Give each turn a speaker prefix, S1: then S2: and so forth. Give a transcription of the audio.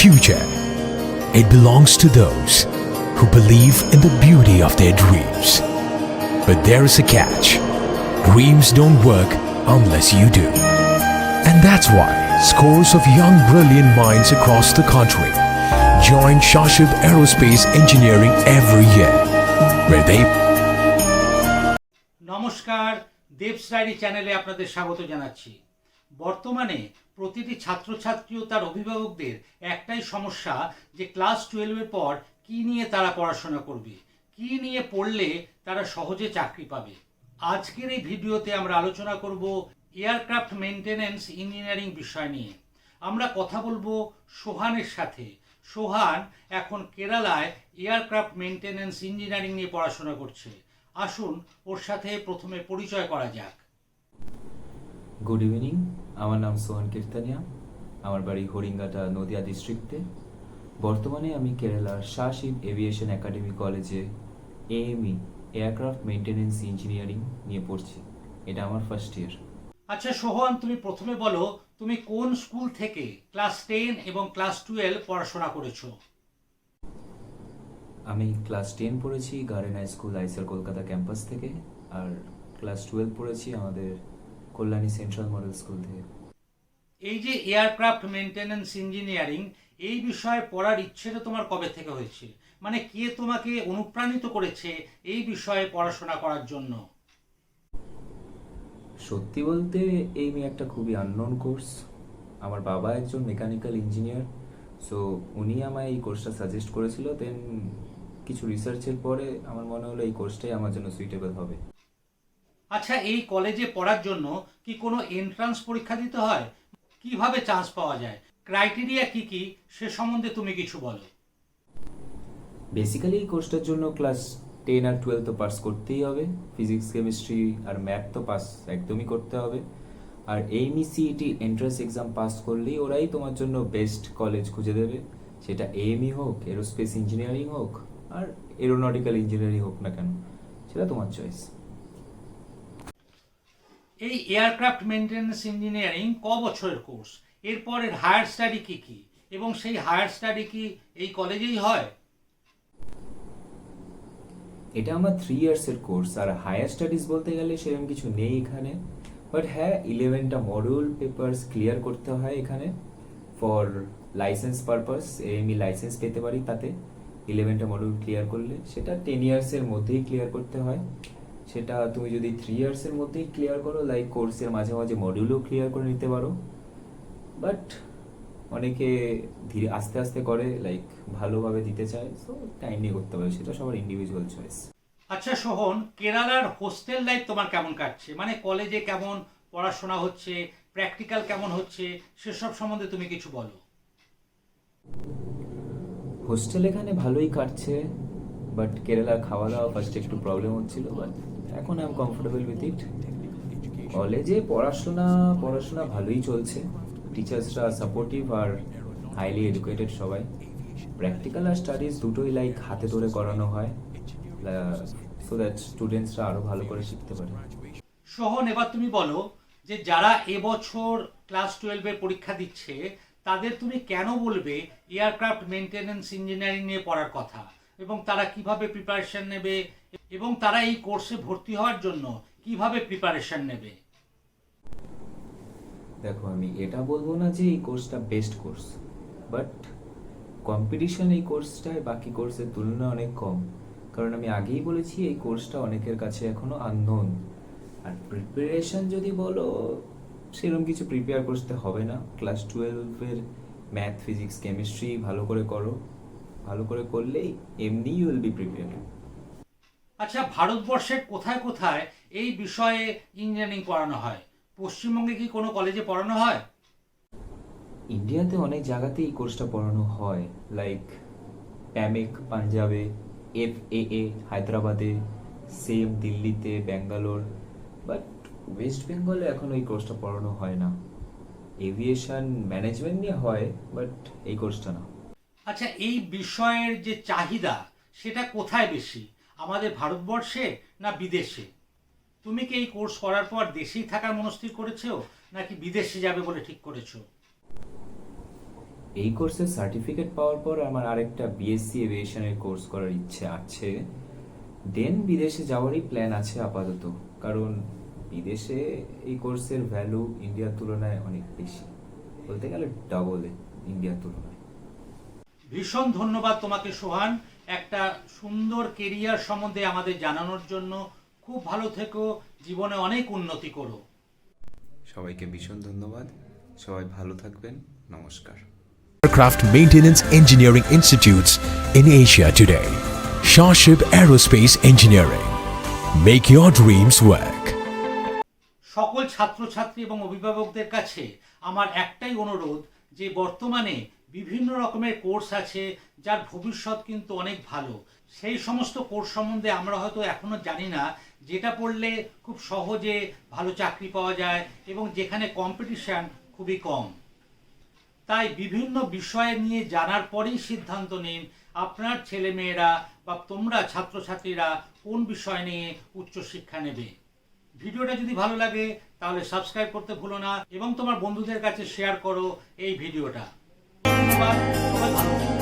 S1: future. It belongs to those who believe in the beauty of their dreams. But there is a catch. Dreams don't work unless you do. And that's why scores of young brilliant minds across the country join Shashib Aerospace Engineering every year, where they
S2: নমস্কার, দেবস diary চ্যানেলে আপনাদের স্বাগত জানাচ্ছি। বর্তমানে প্রতিটি ছাত্রছাত্রী ও তার অভিভাবকদের একটাই সমস্যা যে ক্লাস 12-এর পর কি নিয়ে তারা পড়াশোনা করবে, কি নিয়ে পড়লে তারা সহজে চাকরি পাবে। আজকের এই ভিডিওতে আমরা আলোচনা করব এয়ারক্রাফট মেইনটেনেন্স ইঞ্জিনিয়ারিং বিষয় নিয়ে। আমরা কথা বলবো সোহানের সাথে। সোহান এখন কেরালায় এয়ারক্রাফট মেইনটেনেন্স ইঞ্জিনিয়ারিং নিয়ে পড়াশোনা করছে। আসুন ওর সাথে প্রথমে পরিচয় করা যাক।
S3: গুড ইভিনিং, আমার নাম সোহান কীর্তানিয়া। আমার বাড়ি হরিঙ্গাটা, নদিয়া ডিস্ট্রিক্টে। বর্তমানে আমি কেরালার শাশিব এভিয়েশন একাডেমি কলেজে এএমই এয়ারক্রাফট মেইনটেনেন্স ইঞ্জিনিয়ারিং নিয়ে পড়ছি। এটা আমার ফার্স্ট ইয়ার।
S2: আচ্ছা সোহান, তুমি প্রথমে বলো তুমি কোন স্কুল থেকে ক্লাস 10 এবং ক্লাস 12 পড়াশোনা করেছো?
S3: আমি ক্লাস 10 পড়েছি গার্ডেন হাই স্কুল আইসার কলকাতা ক্যাম্পাস থেকে, আর ক্লাস 12 পড়েছি আমাদের কল্যাণী সেন্ট্রাল মডেল স্কুল থেকে।
S2: এই যে এয়ারক্রাফট মেইনটেনেন্স ইঞ্জিনিয়ারিং, এই বিষয়ে পড়ার ইচ্ছেটা তোমার কবে থেকে হয়েছে? মানে কে তোমাকে অনুপ্রাণিত করেছে এই বিষয়ে পড়াশোনা করার জন্য?
S3: সত্যি বলতে এই একটা খুবই আননোন কোর্স। আমার বাবা একজন মেকানিক্যাল ইঞ্জিনিয়ার, সো উনি আমায় এই কোর্সটা সাজেস্ট করেছিল। দেন কিছু রিসার্চের পরে আমার মনে হলো এই কোর্সটাই আমার জন্য সুইটেবল হবে।
S2: আচ্ছা, এই কলেজে পড়ার জন্য কি কোনো এন্ট্রান্স পরীক্ষা দিতে হয়? কিভাবে চান্স পাওয়া যায়? ক্রাইটেরিয়া কি কি সে সম্বন্ধে তুমি কিছু বলো।
S3: বেসিক্যালি এই কোর্সটার জন্য ক্লাস 10 আর 12 তো পাস করতেই হবে। ফিজিক্স, কেমিস্ট্রি আর ম্যাথ তো পাস একদমই করতে হবে। আর এইমই সিইটি এন্ট্রান্স এক্সাম পাস করলেই ওরাই তোমার জন্য বেস্ট কলেজ খুঁজে দেবে। সেটা এএমই হোক, এরোস্পেস ইঞ্জিনিয়ারিং হোক, আর এরোনটিক্যাল ইঞ্জিনিয়ারিং হোক না কেন, সেটা তোমার চয়েস।
S2: এই এয়ারক্রাফট মেইনটেনেন্স ইঞ্জিনিয়ারিং ক বছরের কোর্স? এরপরের হায়ার স্টাডি কি কি, এবং সেই হায়ার স্টাডি কি এই কলেজেই হয়?
S3: এটা আমার 3 ইয়ার্সের কোর্স, আর হায়ার স্টাডিজ বলতে গেলে সেরকম কিছু নেই এখানে। বাট হ্যাঁ, 11টা মডিউল পেপারস ক্লিয়ার করতে হয় এখানে ফর লাইসেন্স পারপাস। এমই লাইসেন্স পেতে পারি তাতে 11টা মডিউল ক্লিয়ার করলে। সেটা 10 ইয়ার্সের মধ্যেই ক্লিয়ার করতে হয়। সেটা তুমি যদি 3 ইয়ার্সের মধ্যেই ক্লিয়ার করো, লাইক কোর্সের মাঝে মাঝে মডিউলও ক্লিয়ার করে নিতে পারো। বাট অনেকে ধীরে আস্তে আস্তে করে, লাইক ভালোভাবে দিতে চায়, সো টাইম নিয়ে করতে পারে। সেটা সবার ইন্ডিভিজুয়াল চয়েস।
S2: আচ্ছা সোহন, কেরালার হোস্টেল লাইফ তোমার কেমন কাটছে? মানে কলেজে কেমন পড়াশোনা হচ্ছে, প্র্যাকটিক্যাল কেমন হচ্ছে, সেসব সম্বন্ধে তুমি কিছু বলো।
S3: হোস্টেল এখানে ভালোই কাটছে, বাট কেরালার খাওয়া দাওয়া ফার্স্টে একটু প্রবলেম হচ্ছিল, বাট এখন I am comfortable with it. কলেজে পড়াশোনা ভালোই চলছে। টিচার্সরা সাপোর্টিভ আর হাইলি এডুকেটেড সবাই। প্র্যাকটিক্যাল আর স্টাডিজ দুটোই লাইক হাতে ধরে করানো হয়, সো দ্যাট স্টুডেন্টসরা আরও ভালো করে শিখতে পারে।
S2: সোহন, এবার তুমি বলো যে যারা এবছর ক্লাস 12-এর পরীক্ষা দিচ্ছে তাদের তুমি কেন বলবে এয়ারক্রাফট মেইনটেনেন্স ইঞ্জিনিয়ারিং নিয়ে পড়ার কথা, এবং তারা কিভাবে প্রিপারেশন নেবে, এবং তারা এই কোর্সে ভর্তি হওয়ার জন্য কিভাবে প্রিপারেশন নেবে?
S3: দেখো, আমি এটা বলবো না যে এই কোর্সটা বেস্ট কোর্স, বাট কম্পিটিশন এই কোর্সটায় বাকি কোর্সের তুলনায় অনেক কম। কারণ আমি আগেই বলেছি এই কোর্সটা অনেকের কাছে এখনো আননোন। আর প্রিপারেশন যদি বলো, সেরকম কিছু প্রিপেয়ার করতে হবে না। ক্লাস 12-এর ম্যাথ, ফিজিক্স, কেমিস্ট্রি ভালো করে করো। ভালো করে করলেই এমনি ইউ উইল বি প্রিপেয়ার্ড।
S2: আচ্ছা, ভারতবর্ষের কোথায় কোথায় এই বিষয়ে ইঞ্জিনিয়ারিং পড়ানো হয়? পশ্চিমবঙ্গে কি কোনো কলেজে পড়ানো হয়?
S3: ইন্ডিয়াতে অনেক জায়গাতেই এই কোর্সটা পড়ানো হয়, লাইক প্যামেক পাঞ্জাবে, FAA হায়দ্রাবাদে, সেম দিল্লিতে, ব্যাঙ্গালোর। বাট ওয়েস্ট বেঙ্গলে এখন এই কোর্সটা পড়ানো হয় না। এভিয়েশন ম্যানেজমেন্ট নিয়ে হয়, বাট এই কোর্সটা না।
S2: আচ্ছা, এই বিষয়ের যে চাহিদা সেটা কোথায় বেশি, আমাদের ভারতবর্ষে না বিদেশে? তুমি কি এই কোর্স করার পর দেশেই থাকার মনস্থির করেছো, নাকি বিদেশে যাবে বলে ঠিক করেছো?
S3: এই কোর্সের সার্টিফিকেট পাওয়ার পর আমার আরেকটা বিএসসি এভিয়েশনের কোর্স করার ইচ্ছে আছে। দেন বিদেশে যাওয়ারই প্ল্যান আছে আপাতত, কারণ বিদেশে এই কোর্সের ভ্যালু ইন্ডিয়ার তুলনায় অনেক বেশি, বলতে গেলে ডবল ইন্ডিয়ার তুলনায়।
S2: ভীষণ ধন্যবাদ তোমাকে সোহান, একটা সুন্দর কেরিয়ার সম্বন্ধে আমাদের জানানোর জন্য। খুব ভালো থেকো, জীবনে অনেক উন্নতি করো।
S4: সবাইকে ভীষণ ধন্যবাদ, সবাই ভালো থাকবেন, নমস্কার।
S1: Aircraft Maintenance Engineering Institutes in Asia today. Starship Aerospace Engineering. Make your dreams work.
S2: সকল ছাত্রছাত্রী এবং অভিভাবকদের কাছে আমার একটাই অনুরোধ, যে বর্তমানে বিভিন্ন রকমের কোর্স আছে যার ভবিষ্যৎ কিন্তু অনেক ভালো। সেই সমস্ত কোর্স সম্বন্ধে আমরা হয়তো এখনো জানি না, যেটা পড়লে খুব সহজে ভালো চাকরি পাওয়া যায় এবং যেখানে কম্পিটিশন খুবই কম। তাই বিভিন্ন বিষয় নিয়ে জানার পরেই সিদ্ধান্ত নিন আপনার ছেলেমেয়েরা বা তোমরা ছাত্রছাত্রীরা কোন বিষয় নিয়ে উচ্চশিক্ষা নেবে। ভিডিওটা যদি ভালো লাগে তাহলে সাবস্ক্রাইব করতে ভুলো না এবং তোমার বন্ধুদের কাছে শেয়ার করো এই ভিডিওটা। ধন্যবাদ, সবাই ভালো থেকো।